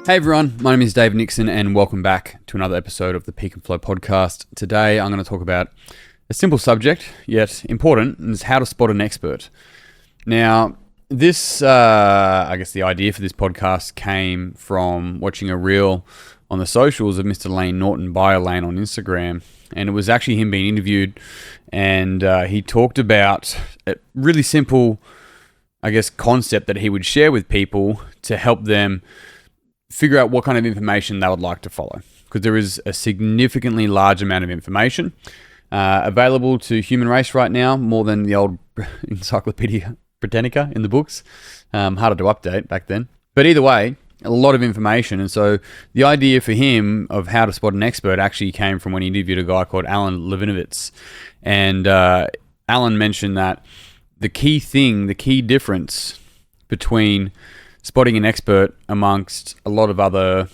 Hey everyone, my name is Dave Nixon and welcome back to another episode of the Peak and Flow podcast. Today I'm going to talk about a simple subject, yet important, and it's how to spot an expert. Now, this, I guess the idea for this podcast came from watching a reel on the socials of Mr. Lane Norton, BioLane on Instagram, and it was actually him being interviewed, and he talked about a really simple, I guess, concept that he would share with people to help them figure out what kind of information they would like to follow, because there is a significantly large amount of information available to human race right now, more than the old Encyclopedia Britannica in the books. Harder to update back then. But either way, a lot of information. And so the idea for him of how to spot an expert actually came from when he interviewed a guy called Alan Levinovitz. And Alan mentioned that the key difference between spotting an expert amongst a lot of other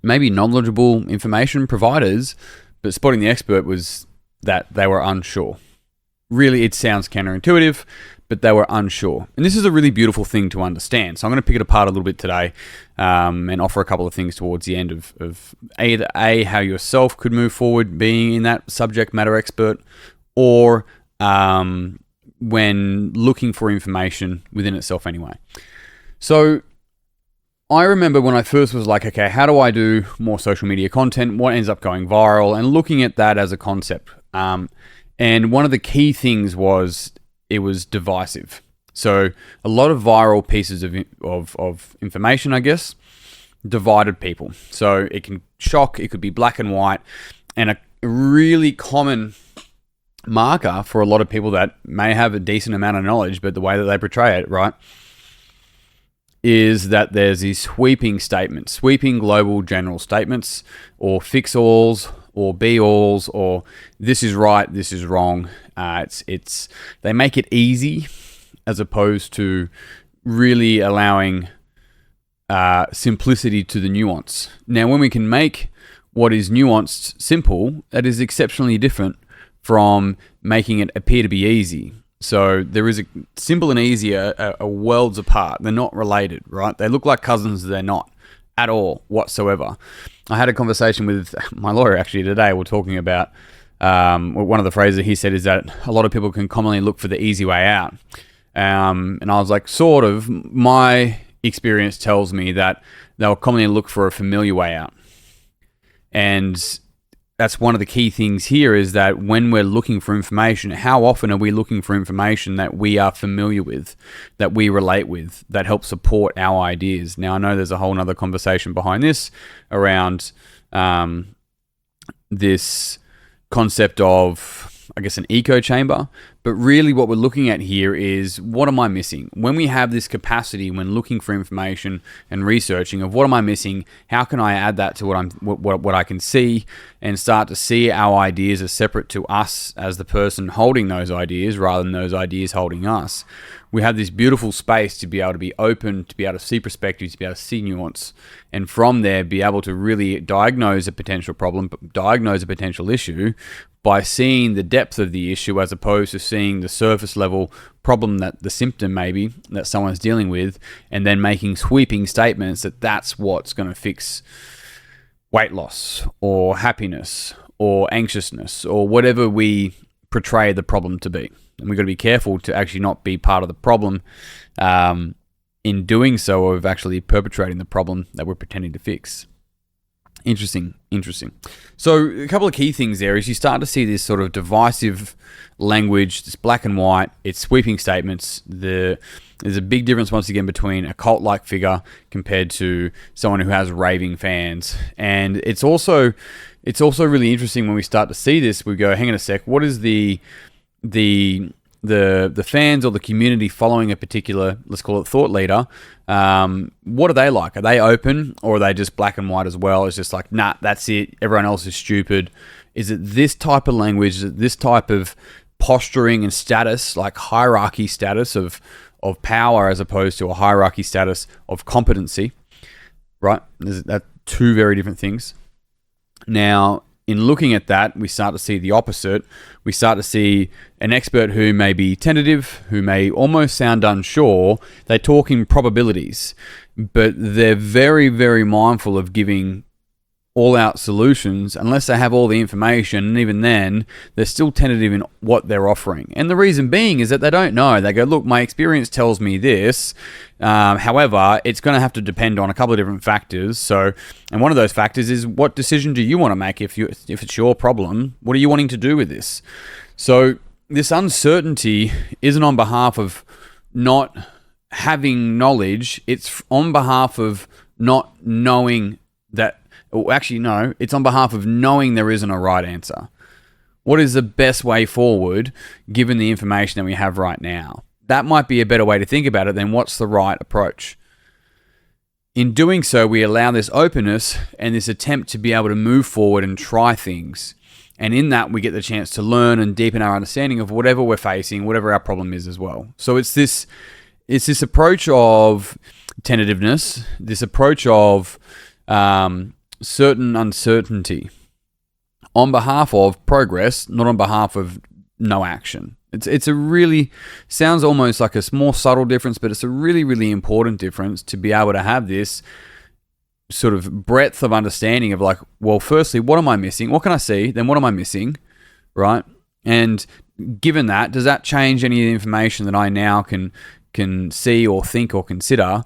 maybe knowledgeable information providers, but spotting the expert was that they were unsure. Really, it sounds counterintuitive, but they were unsure. And this is a really beautiful thing to understand. So I'm going to pick it apart a little bit today and offer a couple of things towards the end of either how yourself could move forward being in that subject matter expert, or when looking for information within itself anyway. So I remember when I first was like, okay, how do I do more social media content? What ends up going viral? And looking at that as a concept. And one of the key things was it was divisive. So a lot of viral pieces of information, I guess, divided people. So it can shock, it could be black and white. And a really common marker for a lot of people that may have a decent amount of knowledge, but the way that they portray it, right, is that there's these sweeping statements, sweeping global general statements, or fix-alls, or be-alls, or this is right, this is wrong. They make it easy as opposed to really allowing simplicity to the nuance. Now, when we can make what is nuanced simple, that is exceptionally different from making it appear to be easy. So there is a simple and easy are worlds apart. They're not related, right? They look like cousins. They're not at all whatsoever. I had a conversation with my lawyer actually today. We're talking about one of the phrases he said is that a lot of people can commonly look for the easy way out. And I was like, sort of. My experience tells me that they'll commonly look for a familiar way out. And that's one of the key things here, is that when we're looking for information, how often are we looking for information that we are familiar with, that we relate with, that helps support our ideas? Now, I know there's a whole nother conversation behind this around this concept of, I guess, an echo chamber. But really what we're looking at here is, what am I missing? When we have this capacity, when looking for information and researching of what am I missing, how can I add that to what I can see, and start to see our ideas as separate to us as the person holding those ideas rather than those ideas holding us. We have this beautiful space to be able to be open, to be able to see perspectives, to be able to see nuance, and from there be able to really diagnose a potential problem, diagnose a potential issue by seeing the depth of the issue as opposed to seeing the surface level problem, that the symptom maybe that someone's dealing with, and then making sweeping statements that that's what's going to fix weight loss or happiness or anxiousness or whatever we portray the problem to be. And we've got to be careful to actually not be part of the problem in doing so, of actually perpetrating the problem that we're pretending to fix. Interesting. So a couple of key things there is you start to see this sort of divisive language, this black and white, it's sweeping statements. There's a big difference once again between a cult-like figure compared to someone who has raving fans. And it's also really interesting when we start to see this, we go, hang on a sec, what is the fans or the community following a particular, let's call it, thought leader? What are they like? Are they open, or are they just black and white as well? It's just like, nah, that's it. Everyone else is stupid. Is it this type of language? Is it this type of posturing and status, like hierarchy status of power, as opposed to a hierarchy status of competency? Right? That's two very different things. Now, in looking at that, we start to see the opposite. We start to see an expert who may be tentative, who may almost sound unsure. They talk in probabilities. but they're very, very mindful of giving all-out solutions unless they have all the information, and even then, they're still tentative in what they're offering. And the reason being is that they don't know. They go, look, my experience tells me this. However, it's going to have to depend on a couple of different factors. So, and one of those factors is, what decision do you want to make if it's your problem? What are you wanting to do with this? So this uncertainty isn't on behalf of not having knowledge. It's on behalf of not knowing that. Well, actually, no, it's on behalf of knowing there isn't a right answer. What is the best way forward given the information that we have right now? That might be a better way to think about it than what's the right approach. In doing so, we allow this openness and this attempt to be able to move forward and try things. And in that, we get the chance to learn and deepen our understanding of whatever we're facing, whatever our problem is as well. So it's this approach of tentativeness, this approach of certain uncertainty on behalf of progress, not on behalf of no action. It's a really, sounds almost like a more subtle difference, but it's a really, really important difference to be able to have this sort of breadth of understanding of like, well, firstly, what am I missing? What can I see? Then what am I missing? Right? And given that, does that change any of the information that I now can see or think or consider?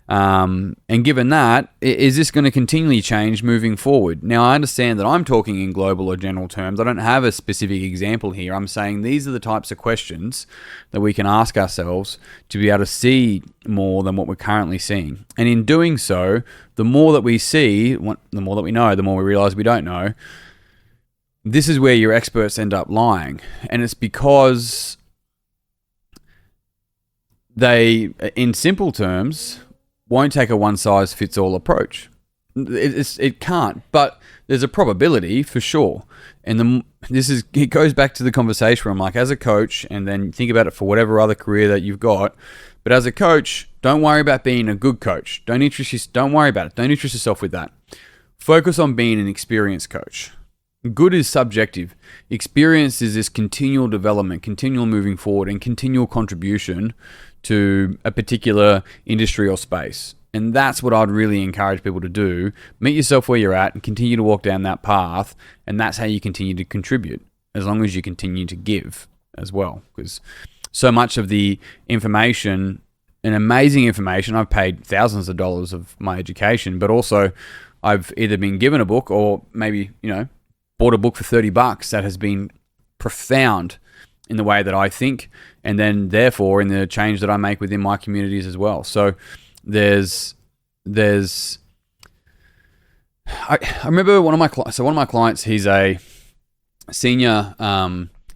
And given that, is this going to continually change moving forward? Now, I understand that I'm talking in global or general terms. I don't have a specific example here. I'm saying these are the types of questions that we can ask ourselves to be able to see more than what we're currently seeing. And in doing so, the more that we see, the more that we know, the more we realize we don't know. This is where your experts end up lying. And it's because they, in simple terms, won't take a one-size-fits-all approach. It can't, but there's a probability for sure. And it goes back to the conversation where I'm like, as a coach, and then think about it for whatever other career that you've got. But as a coach, don't worry about being a good coach. Don't worry about it. Don't interest yourself with that. Focus on being an experienced coach. Good is subjective. Experience is this continual development, continual moving forward, and continual contribution to a particular industry or space. And that's what I'd really encourage people to do. Meet yourself where you're at and continue to walk down that path. And that's how you continue to contribute, as long as you continue to give as well. Because so much of the information, and amazing information, I've paid thousands of dollars of my education, but also I've either been given a book or maybe, bought a book for $30 that has been profound in the way that I think, and then therefore in the change that I make within my communities as well. So I remember one of my clients, he's a senior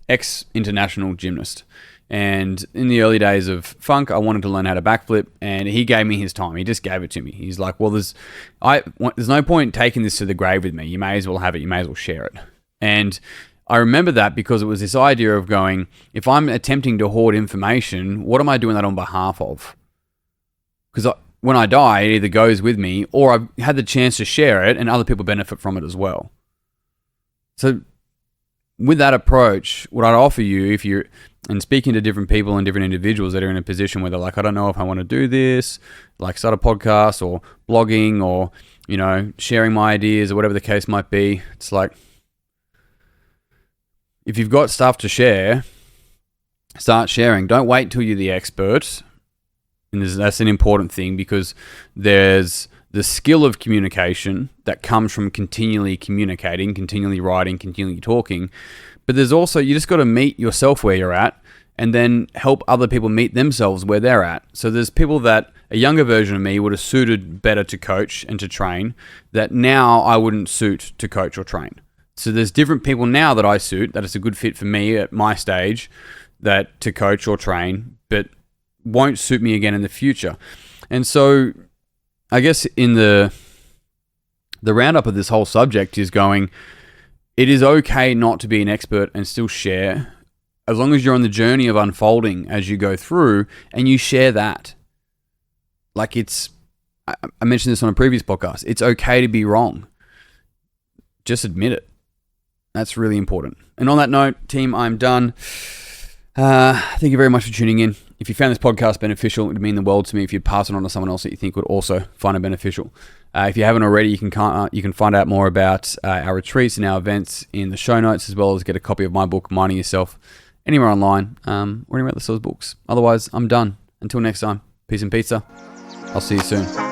ex-international gymnast. And in the early days of funk, I wanted to learn how to backflip, and he gave me his time. He just gave it to me. He's like, well, there's no point taking this to the grave with me. You may as well have it. You may as well share it. And I remember that because it was this idea of going, if I'm attempting to hoard information, what am I doing that on behalf of? Because when I die, it either goes with me or I've had the chance to share it and other people benefit from it as well. So with that approach, what I'd offer you, if you're and speaking to different people and different individuals that are in a position where they're like, I don't know if I want to do this, like start a podcast or blogging or, sharing my ideas or whatever the case might be. It's like, if you've got stuff to share, start sharing. Don't wait till you're the expert. And that's an important thing, because there's the skill of communication that comes from continually communicating, continually writing, continually talking. But there's also, you just got to meet yourself where you're at and then help other people meet themselves where they're at. So there's people that a younger version of me would have suited better to coach and to train that now I wouldn't suit to coach or train. So there's different people now that I suit, that it's a good fit for me at my stage, that to coach or train, but won't suit me again in the future. And so I guess in the roundup of this whole subject is going, it is okay not to be an expert and still share, as long as you're on the journey of unfolding as you go through and you share that. Like I mentioned this on a previous podcast, it's okay to be wrong. Just admit it. That's really important. And on that note, team, I'm done. Thank you very much for tuning in. If you found this podcast beneficial, it would mean the world to me if you'd pass it on to someone else that you think would also find it beneficial. If you haven't already, you can find out more about our retreats and our events in the show notes, as well as get a copy of my book, Minding Yourself, anywhere online or anywhere that sells books. Otherwise, I'm done. Until next time, peace and pizza. I'll see you soon.